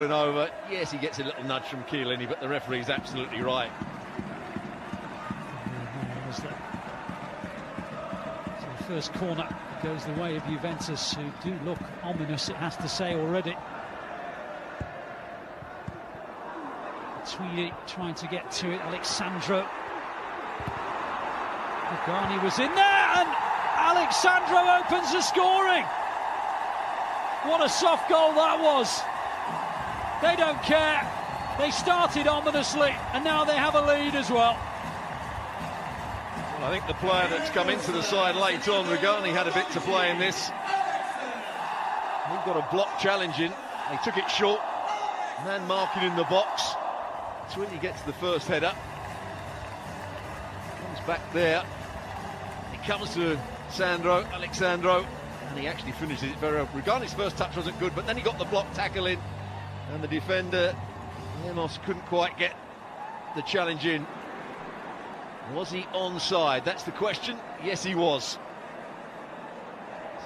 Over. Yes, he gets a little nudge from Chiellini, but the referee's absolutely right. So the first corner goes the way of Juventus, who do look ominous, it has to say, already. Tweedy trying to get to it, Alexandro. Garni was in there, and Alexandro opens the scoring. What a soft goal that was. They don't care. They started ominously, and now they have a lead as well. Well, I think the player that's come into the side late on, Regani, had a bit to play in this. He got a block challenge in. They took it short. Man marking in the box. Tweedy gets the first header. Comes back there. It comes to Alexandro, and he actually finishes it very well. Regani's first touch wasn't good, but then he got the block tackle in. And the defender, Lemos, couldn't quite get the challenge in. Was he onside? That's the question. Yes, he was.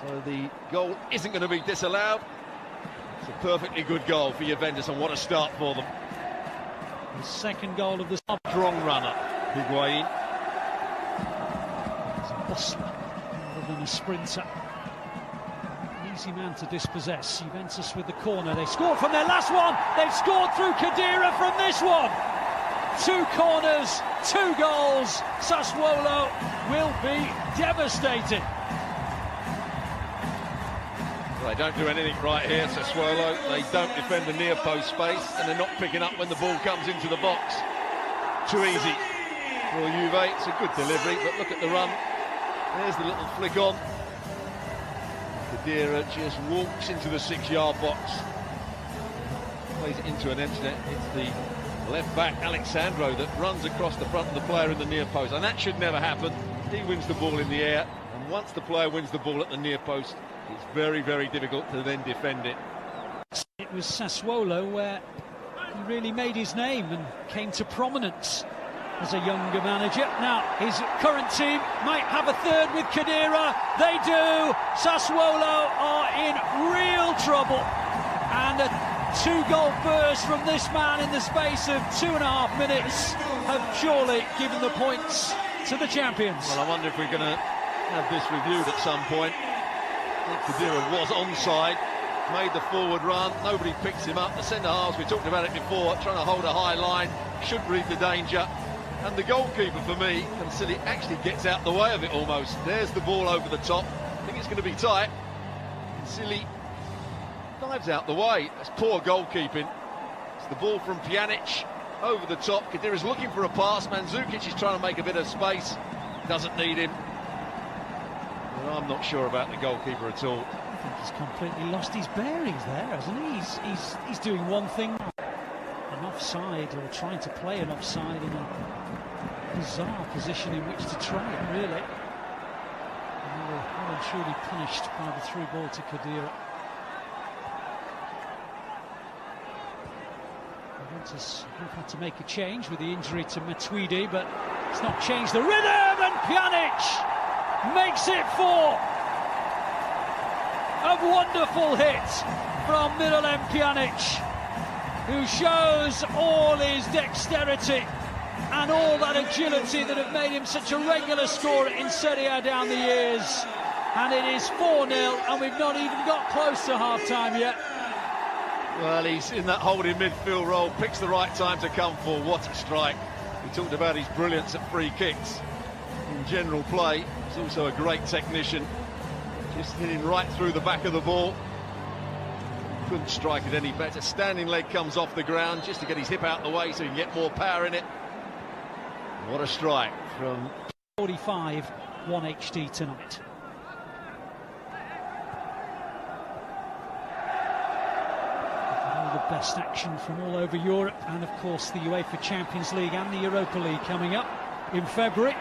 So the goal isn't going to be disallowed. It's a perfectly good goal for Juventus, and what a start for them. The second goal of the strong runner, Higuain. He's a bustler rather than a sprinter. Easy man to dispossess. Juventus with the corner. They scored from their last one. They've scored through Khedira from this one. 2 corners, 2 goals. Sassuolo will be devastated. Well, they don't do anything right here, Sassuolo. They don't defend the near post space, and they're not picking up when the ball comes into the box. Too easy for Juve. It's a good delivery, but look at the run. There's the little flick on. Khedira just walks into the 6-yard box, plays it into an empty net. It's the left back Alexandro that runs across the front of the player in the near post, and that should never happen. He wins the ball in the air, and once the player wins the ball at the near post, it's very, very difficult to then defend it. It was Sassuolo where he really made his name and came to prominence as a younger manager. Now, his current team might have a third with Khedira. They do. Sassuolo are in real trouble. And a 2-goal burst from this man in the space of 2.5 minutes have surely given the points to the champions. Well, I wonder if we're going to have this reviewed at some point. I think Khedira was onside, made the forward run, nobody picks him up. The centre-halves, we talked about it before, trying to hold a high line, should read the danger. And the goalkeeper, for me, Cancilli, actually gets out the way of it almost. There's the ball over the top. I think it's going to be tight. Cancilli dives out the way. That's poor goalkeeping. It's the ball from Pjanic over the top. Khedira's looking for a pass. Mandzukic is trying to make a bit of space. Doesn't need him. Well, I'm not sure about the goalkeeper at all. I think he's completely lost his bearings there, hasn't he? He's doing one thing, an offside, or trying to play an offside in a bizarre position in which to try it, really. And they were well and truly punished by the through ball to Khedira. Juventus have had to make a change with the injury to Matuidi, but it's not changed the rhythm, and Pjanic makes it 4. A wonderful hit from Miralem Pjanic, who shows all his dexterity and all that agility that have made him such a regular scorer in Serie A down the years. And it is 4-0, and we've not even got close to half-time yet. Well, he's in that holding midfield role, picks the right time to come for. What a strike. We talked about his brilliance at free kicks. In general play, he's also a great technician. Just hitting right through the back of the ball. Couldn't strike it any better. Standing leg comes off the ground just to get his hip out the way so he can get more power in it. What a strike from 45, 1 HD tonight. All the best action from all over Europe, and of course the UEFA Champions League and the Europa League coming up in February.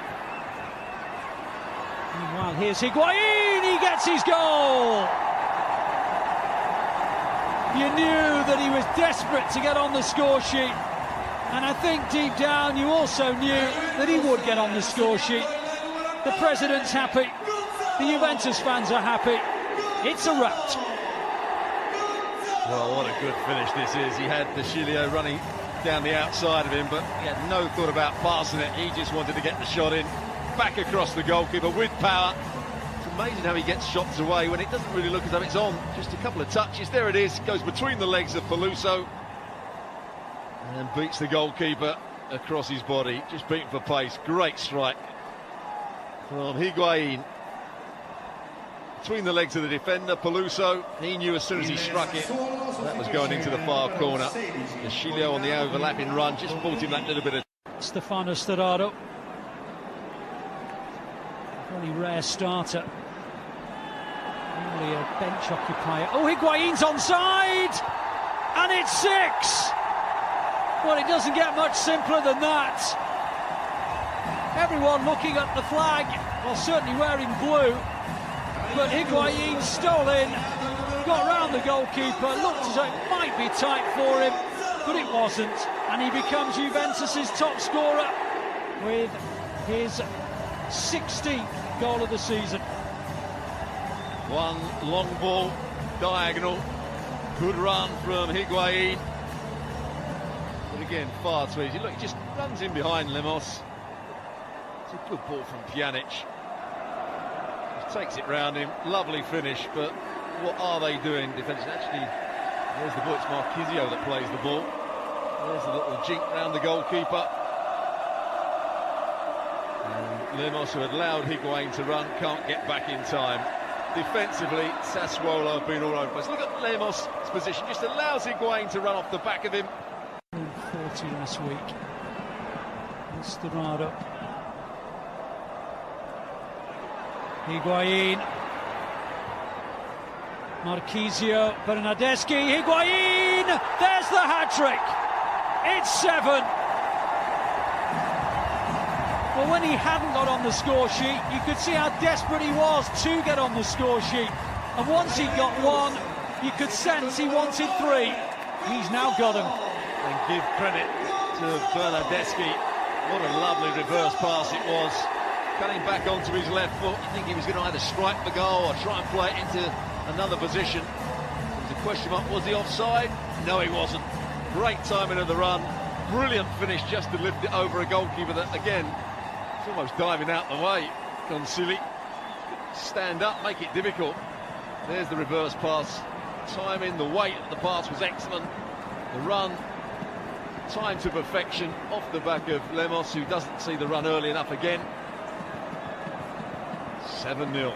Meanwhile, here's Higuain. He gets his goal. You knew that he was desperate to get on the score sheet, and I think deep down you also knew that he would get on the score sheet. The president's happy, the Juventus fans are happy. It's a wrap. Well, what a good finish this is. He had Sassuolo running down the outside of him, but he had no thought about passing it. He just wanted to get the shot in, back across the goalkeeper with power. It's amazing how he gets shots away when it doesn't really look as though it's on. Just a couple of touches. There it is. Goes between the legs of Peluso and beats the goalkeeper across his body. Just beaten for pace. Great strike from Higuain. Between the legs of the defender, Peluso. He knew as soon as he struck it that was going into the far corner. Sassuolo on the overlapping run just bought him that little bit of... Stefano Sturaro. Very rare starter. Only a bench occupier. Oh, Higuain's onside! And it's 6! Well, it doesn't get much simpler than that. Everyone looking at the flag, well, certainly wearing blue. But Higuain stole in, got round the goalkeeper, looked as though it might be tight for him, but it wasn't. And he becomes Juventus' top scorer with his 16th goal of the season. One long ball, diagonal, good run from Higuain. But again, far too easy. Look, he just runs in behind Lemos. It's a good ball from Pjanic. Takes it round him, lovely finish, but what are they doing defensively? Actually, there's the ball, it's Marquisio that plays the ball. There's a little jink round the goalkeeper. And Lemos, who had allowed Higuain to run, can't get back in time. Defensively, Sassuolo have been all over the place. Look at Lemos' position, just allows Higuain to run off the back of him. 40 last week. Sturaro. Higuain, Marquisio, Bernardeschi, Higuain, there's the hat-trick, it's 7. Well, when he hadn't got on the score sheet, you could see how desperate he was to get on the score sheet, and once he got 1, you could sense he wanted 3. He's now got them. And give credit to Bernardeschi, what a lovely reverse pass it was. Cutting back onto his left foot, you think he was going to either strike the goal or try and play it into another position. There was a question mark, was he offside? No, he wasn't. Great timing of the run, brilliant finish just to lift it over a goalkeeper that, again, is almost diving out the way. Consili, stand up, make it difficult. There's the reverse pass. Timing, the weight of the pass was excellent. The run, time to perfection, off the back of Lemos, who doesn't see the run early enough again. 7-0.